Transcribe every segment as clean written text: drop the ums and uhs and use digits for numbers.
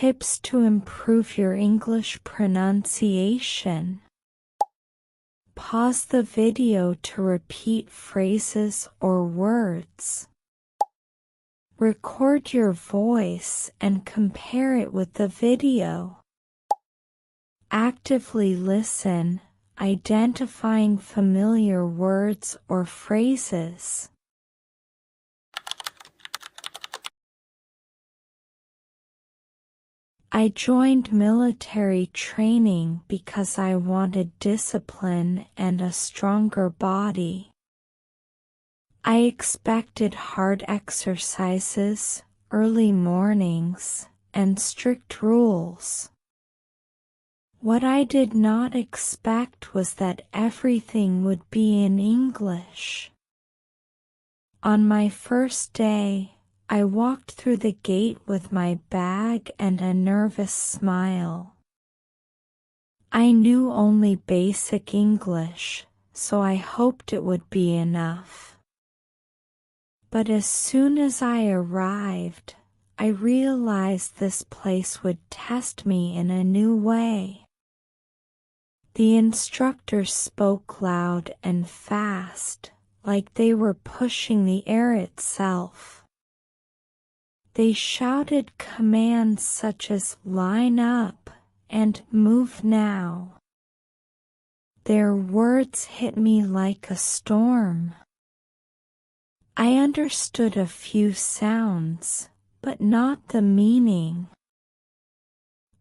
Tips to improve your English pronunciation. Pause the video to repeat phrases or words. Record your voice and compare it with the video. Actively listen, identifying familiar words or phrases. I joined military training because I wanted discipline and a stronger body. I expected hard exercises, early mornings, and strict rules. What I did not expect was that everything would be in English. On my first day, I walked through the gate with my bag and a nervous smile. I knew only basic English, so I hoped it would be enough. But as soon as I arrived, I realized this place would test me in a new way. The instructors spoke loud and fast, like they were pushing the air itself. They shouted commands such as "line up" and "move now." Their words hit me like a storm. I understood a few sounds, but not the meaning.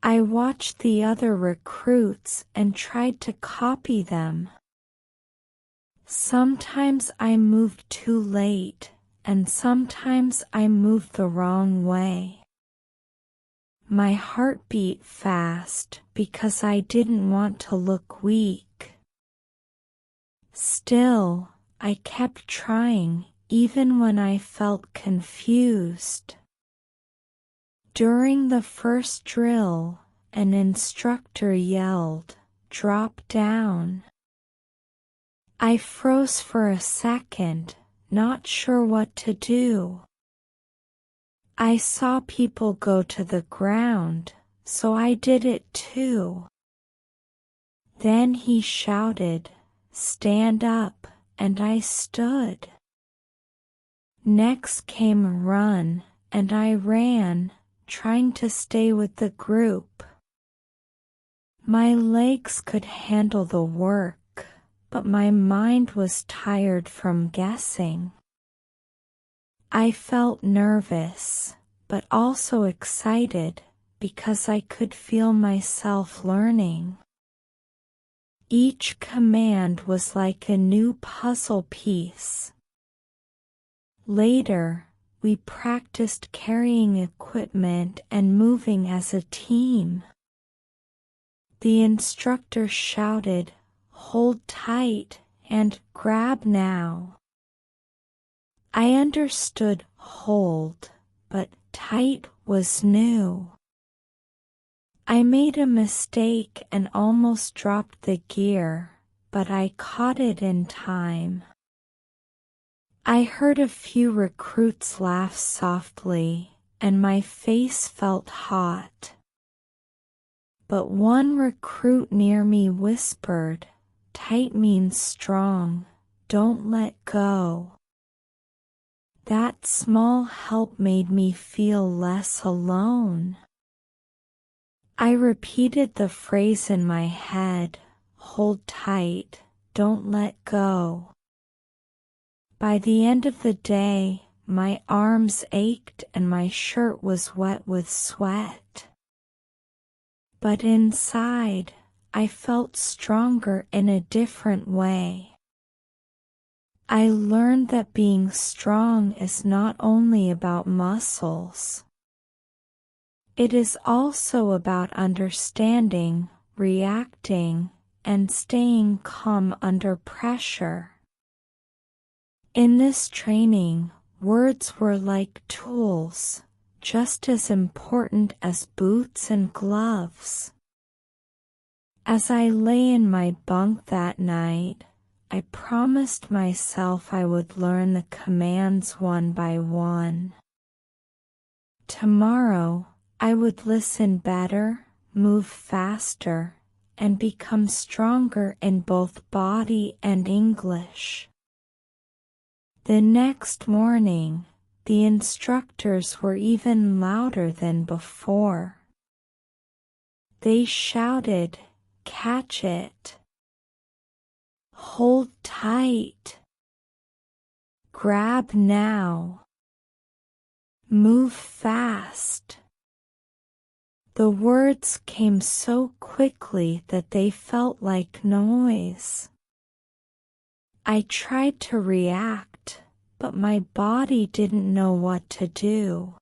I watched the other recruits and tried to copy them. Sometimes I moved too late, and sometimes I moved the wrong way. My heart beat fast because I didn't want to look weak. Still, I kept trying, even when I felt confused. During the first drill, an instructor yelled, "Drop down." I froze for a second, not sure what to do. I saw people go to the ground, so I did it too. Then he shouted, "Stand up," and I stood. Next came a run, and I ran, trying to stay with the group. My legs could handle the work, but my mind was tired from guessing. I felt nervous, but also excited because I could feel myself learning. Each command was like a new puzzle piece. Later, we practiced carrying equipment and moving as a team. The instructor shouted, "Hold tight," and "Grab now." I understood "hold," but "tight" was new. I made a mistake and almost dropped the gear, but I caught it in time. I heard a few recruits laugh softly, and my face felt hot. But one recruit near me whispered, "Tight means strong, don't let go." That small help made me feel less alone. I repeated the phrase in my head, "Hold tight, don't let go." By the end of the day, my arms ached and my shirt was wet with sweat. But inside, I felt stronger in a different way. I learned that being strong is not only about muscles. It is also about understanding, reacting, and staying calm under pressure. In this training, words were like tools, just as important as boots and gloves. As I lay in my bunk that night, I promised myself I would learn the commands one by one. Tomorrow, I would listen better, move faster, and become stronger in both body and English. The next morning, the instructors were even louder than before. They shouted, "Catch it! Hold tight! Grab now! Move fast!" The words came so quickly that they felt like noise. I tried to react, but my body didn't know what to do.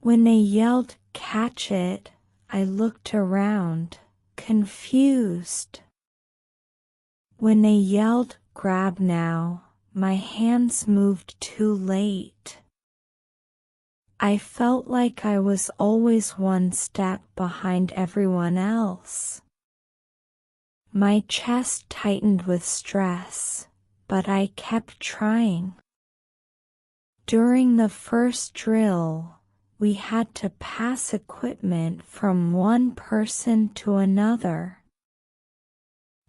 When they yelled, "Catch it," I looked around, confused. When they yelled, "Grab now," my hands moved too late. I felt like I was always one step behind everyone else. My chest tightened with stress, but I kept trying. During the first drill, we had to pass equipment from one person to another.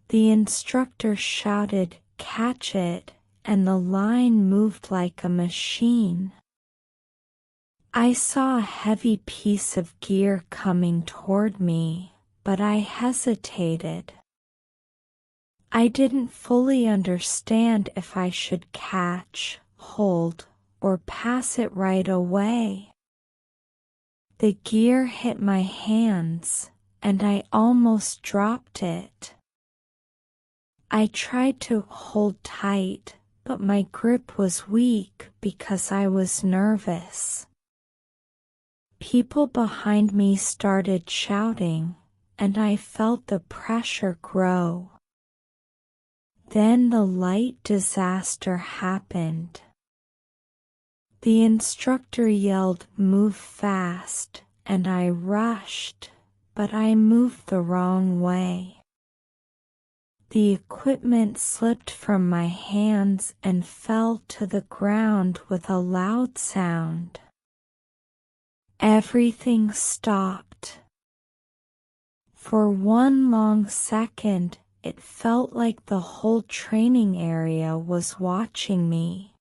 The instructor shouted, "Catch it," and the line moved like a machine. I saw a heavy piece of gear coming toward me, but I hesitated. I didn't fully understand if I should catch, hold, or pass it right away. The gear hit my hands, and I almost dropped it. I tried to hold tight, but my grip was weak because I was nervous. People behind me started shouting, and I felt the pressure grow. Then the light disaster happened. The instructor yelled, "Move fast," and I rushed, but I moved the wrong way. The equipment slipped from my hands and fell to the ground with a loud sound. Everything stopped. For one long second, it felt like the whole training area was watching me.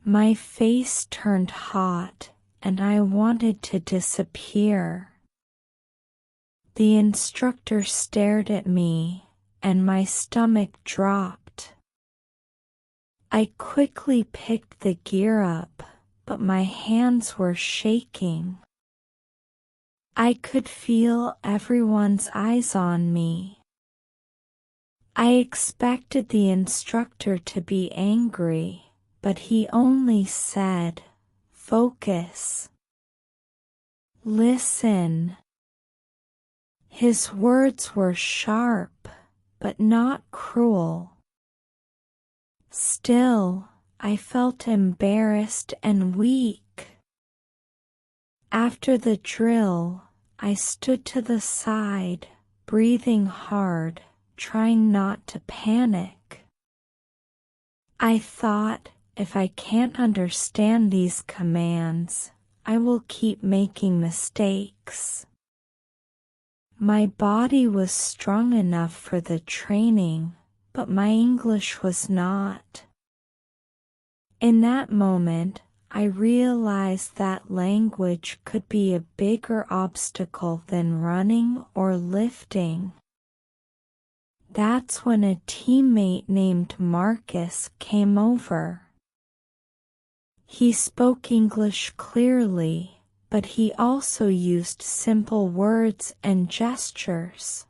My face turned hot, and I wanted to disappear. The instructor stared at me, and my stomach dropped. I quickly picked the gear up, but my hands were shaking. I could feel everyone's eyes on me. I expected the instructor to be angry, but he only said, "Focus. Listen." His words were sharp, but not cruel. Still, I felt embarrassed and weak. After the drill, I stood to the side, breathing hard, trying not to panic. I thought, if I can't understand these commands, I will keep making mistakes. My body was strong enough for the training, but my English was not. In that moment, I realized that language could be a bigger obstacle than running or lifting. That's when a teammate named Marcus came over. He spoke English clearly, but he also used simple words and gestures.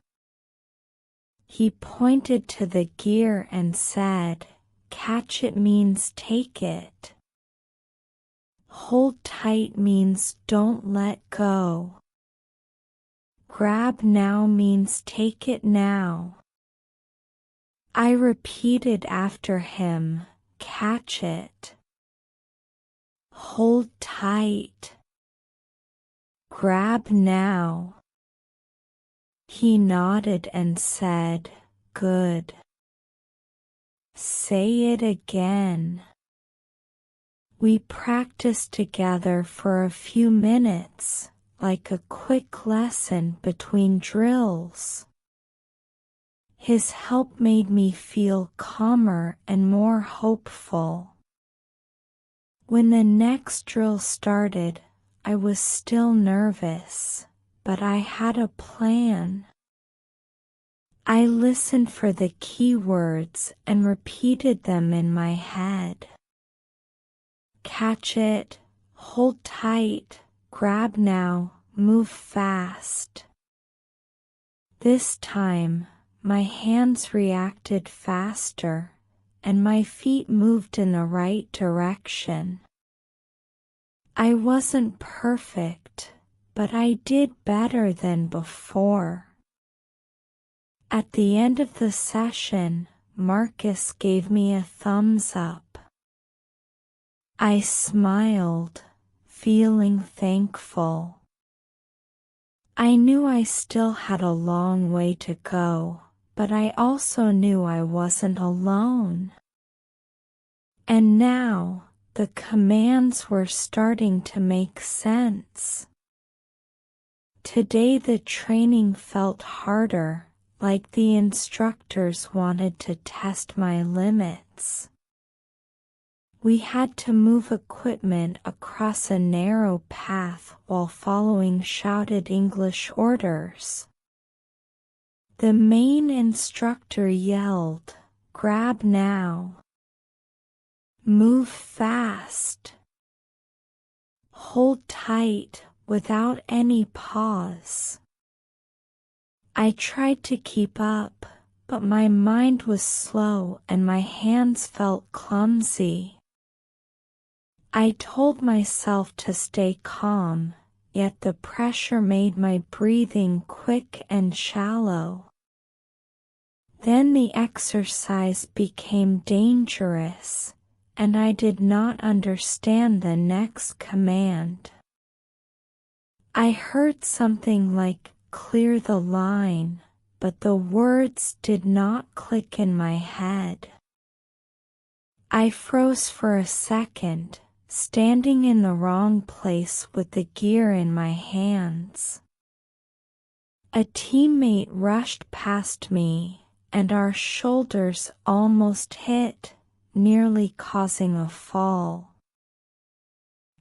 He pointed to the gear and said, "Catch it means take it. Hold tight means don't let go. Grab now means take it now." I repeated after him, "Catch it. Hold tight. Grab now." He nodded and said, "Good. Say it again." We practiced together for a few minutes, like a quick lesson between drills. His help made me feel calmer and more hopeful. When the next drill started, I was still nervous, but I had a plan. I listened for the key words and repeated them in my head. Catch it, hold tight, grab now, move fast. This time, my hands reacted faster, and my feet moved in the right direction. I wasn't perfect, but I did better than before. At the end of the session, Marcus gave me a thumbs up. I smiled, feeling thankful. I knew I still had a long way to go, but I also knew I wasn't alone. And now, the commands were starting to make sense. Today the training felt harder, like the instructors wanted to test my limits. We had to move equipment across a narrow path while following shouted English orders. The main instructor yelled, "Grab now. Move fast. Hold tight without any pause." I tried to keep up, but my mind was slow and my hands felt clumsy. I told myself to stay calm, yet the pressure made my breathing quick and shallow. Then the exercise became dangerous, and I did not understand the next command. I heard something like "clear the line," but the words did not click in my head. I froze for a second, standing in the wrong place with the gear in my hands. A teammate rushed past me, and our shoulders almost hit, nearly causing a fall.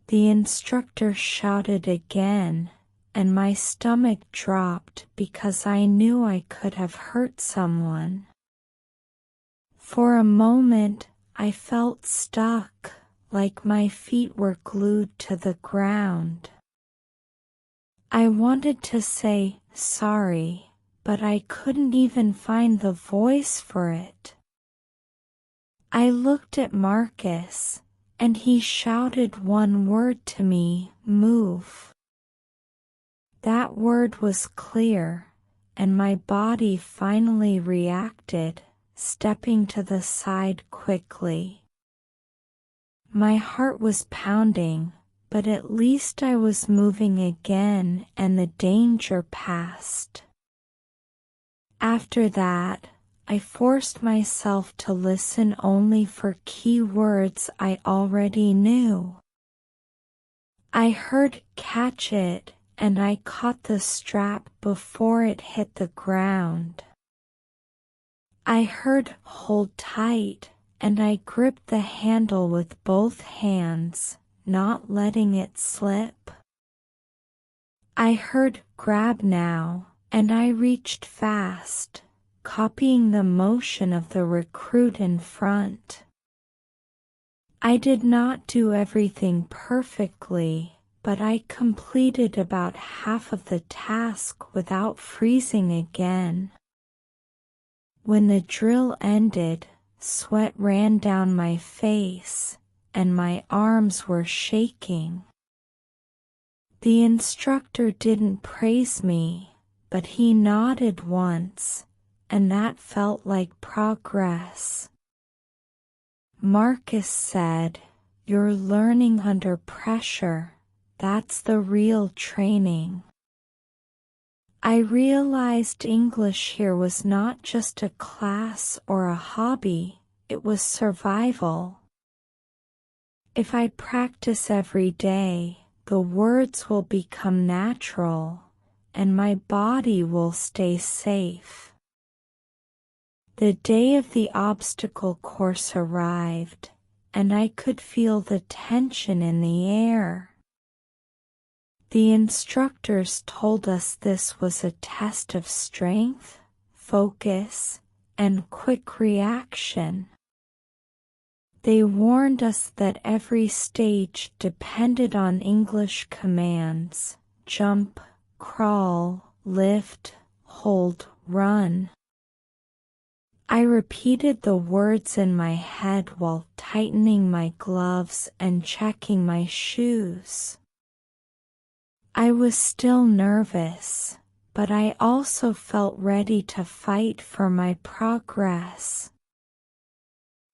The instructor shouted again, and my stomach dropped because I knew I could have hurt someone. For a moment, I felt stuck, like my feet were glued to the ground. I wanted to say sorry, but I couldn't even find the voice for it. I looked at Marcus, and he shouted one word to me, "Move." That word was clear, and my body finally reacted, stepping to the side quickly. My heart was pounding, but at least I was moving again and the danger passed. After that, I forced myself to listen only for key words I already knew. I heard "catch it," and I caught the strap before it hit the ground. I heard "hold tight," and I gripped the handle with both hands, not letting it slip. I heard "grab now," and I reached fast, copying the motion of the recruit in front. I did not do everything perfectly, but I completed about half of the task without freezing again. When the drill ended, sweat ran down my face, and my arms were shaking. The instructor didn't praise me, but he nodded once, and that felt like progress. Marcus said, "You're learning under pressure. That's the real training." I realized English here was not just a class or a hobby, it was survival. If I practice every day, the words will become natural, and my body will stay safe. The day of the obstacle course arrived, and I could feel the tension in the air. The instructors told us this was a test of strength, focus, and quick reaction. They warned us that every stage depended on English commands: jump, crawl, lift, hold, run. I repeated the words in my head while tightening my gloves and checking my shoes. I was still nervous, but I also felt ready to fight for my progress.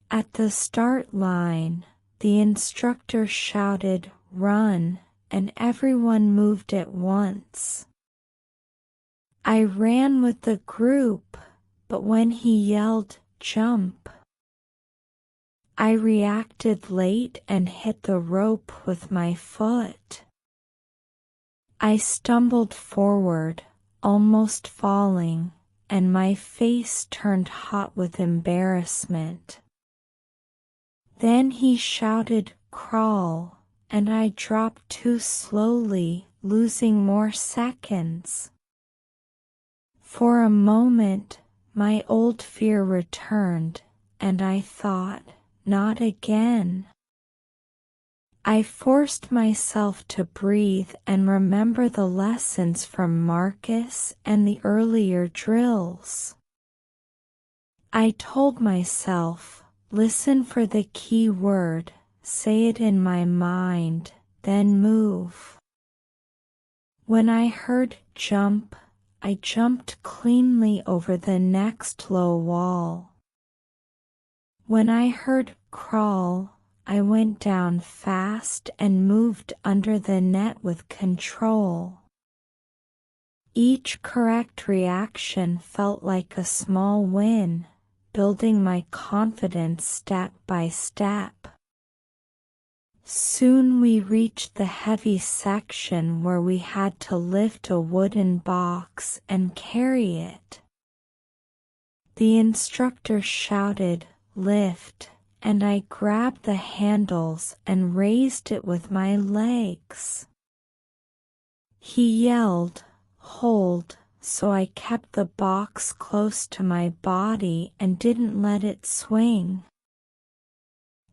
At the start line, the instructor shouted, "Run," and everyone moved at once. I ran with the group, but when he yelled, "Jump," I reacted late and hit the rope with my foot. I stumbled forward, almost falling, and my face turned hot with embarrassment. Then he shouted, "Crawl," and I dropped too slowly, losing more seconds. For a moment, my old fear returned, and I thought, not again. I forced myself to breathe and remember the lessons from Marcus and the earlier drills. I told myself, listen for the key word, say it in my mind, then move. When I heard jump, I jumped cleanly over the next low wall. When I heard crawl, I went down fast and moved under the net with control. Each correct reaction felt like a small win, building my confidence step by step. Soon we reached the heavy section where we had to lift a wooden box and carry it. The instructor shouted, "Lift," and I grabbed the handles and raised it with my legs. He yelled, "Hold," so I kept the box close to my body and didn't let it swing.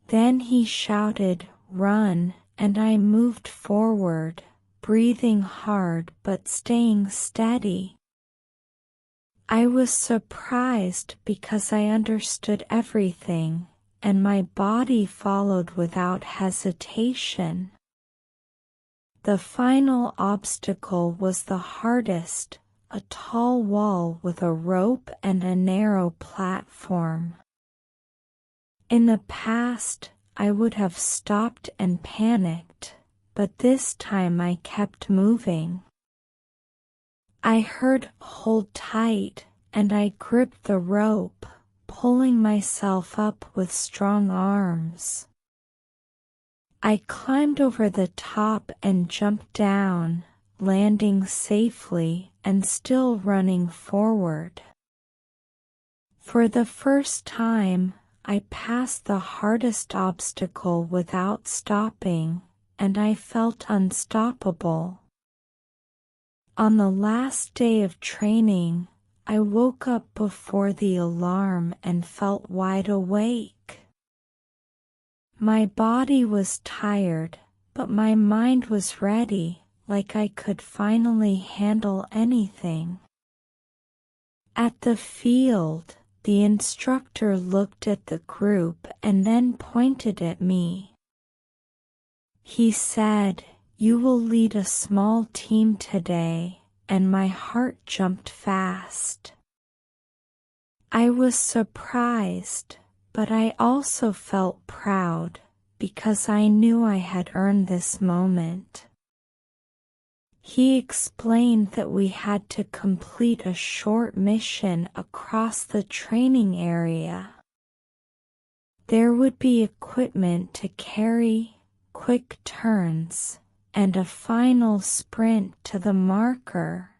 Then he shouted, "Run," and I moved forward, breathing hard but staying steady. I was surprised because I understood everything, and my body followed without hesitation. The final obstacle was the hardest, a tall wall with a rope and a narrow platform. In the past, I would have stopped and panicked, but this time I kept moving. I heard "hold tight," and I gripped the rope, pulling myself up with strong arms. I climbed over the top and jumped down, landing safely and still running forward. For the first time, I passed the hardest obstacle without stopping, and I felt unstoppable. On the last day of training, I woke up before the alarm and felt wide awake. My body was tired, but my mind was ready, like I could finally handle anything. At the field, the instructor looked at the group and then pointed at me. He said, "You will lead a small team today," and my heart jumped fast. I was surprised, but I also felt proud, because I knew I had earned this moment. He explained that we had to complete a short mission across the training area. There would be equipment to carry, quick turns, and a final sprint to the marker.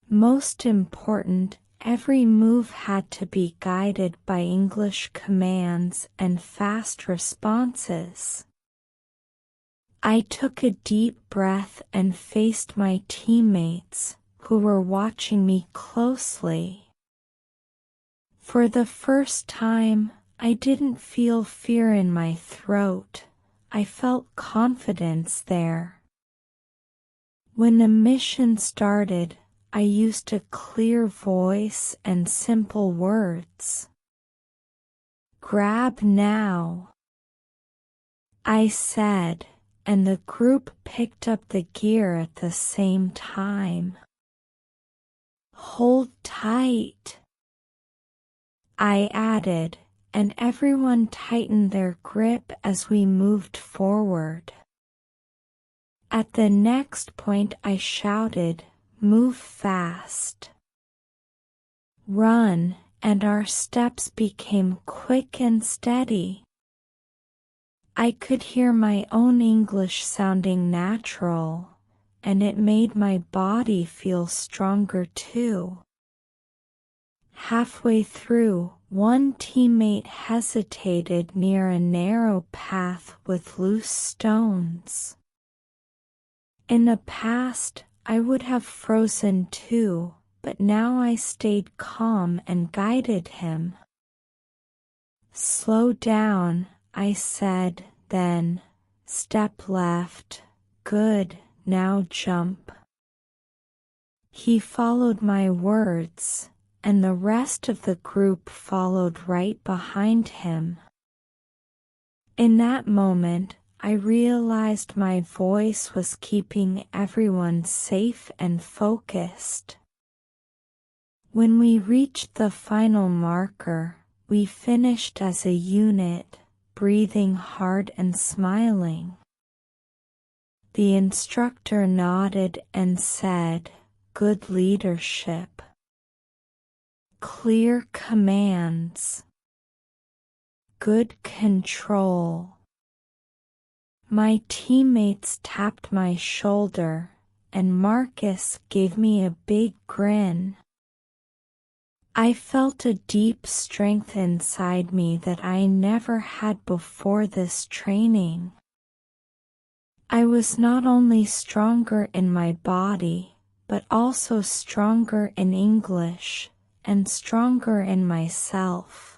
Most important, every move had to be guided by English commands and fast responses. I took a deep breath and faced my teammates, who were watching me closely. For the first time, I didn't feel fear in my throat. I felt confidence there. When the mission started, I used a clear voice and simple words. "Grab now," I said, and the group picked up the gear at the same time. "Hold tight," I added, and everyone tightened their grip as we moved forward. At the next point I shouted, "Move fast." "Run," and our steps became quick and steady. I could hear my own English sounding natural, and it made my body feel stronger too. Halfway through, one teammate hesitated near a narrow path with loose stones. In the past, I would have frozen too, but now I stayed calm and guided him. "Slow down," I said, then, "Step left, good, now jump." He followed my words, and the rest of the group followed right behind him. In that moment, I realized my voice was keeping everyone safe and focused. When we reached the final marker, we finished as a unit, breathing hard and smiling. The instructor nodded and said, "Good leadership. Clear commands. Good control." My teammates tapped my shoulder, and Marcus gave me a big grin. I felt a deep strength inside me that I never had before this training. I was not only stronger in my body, but also stronger in English, and stronger in myself.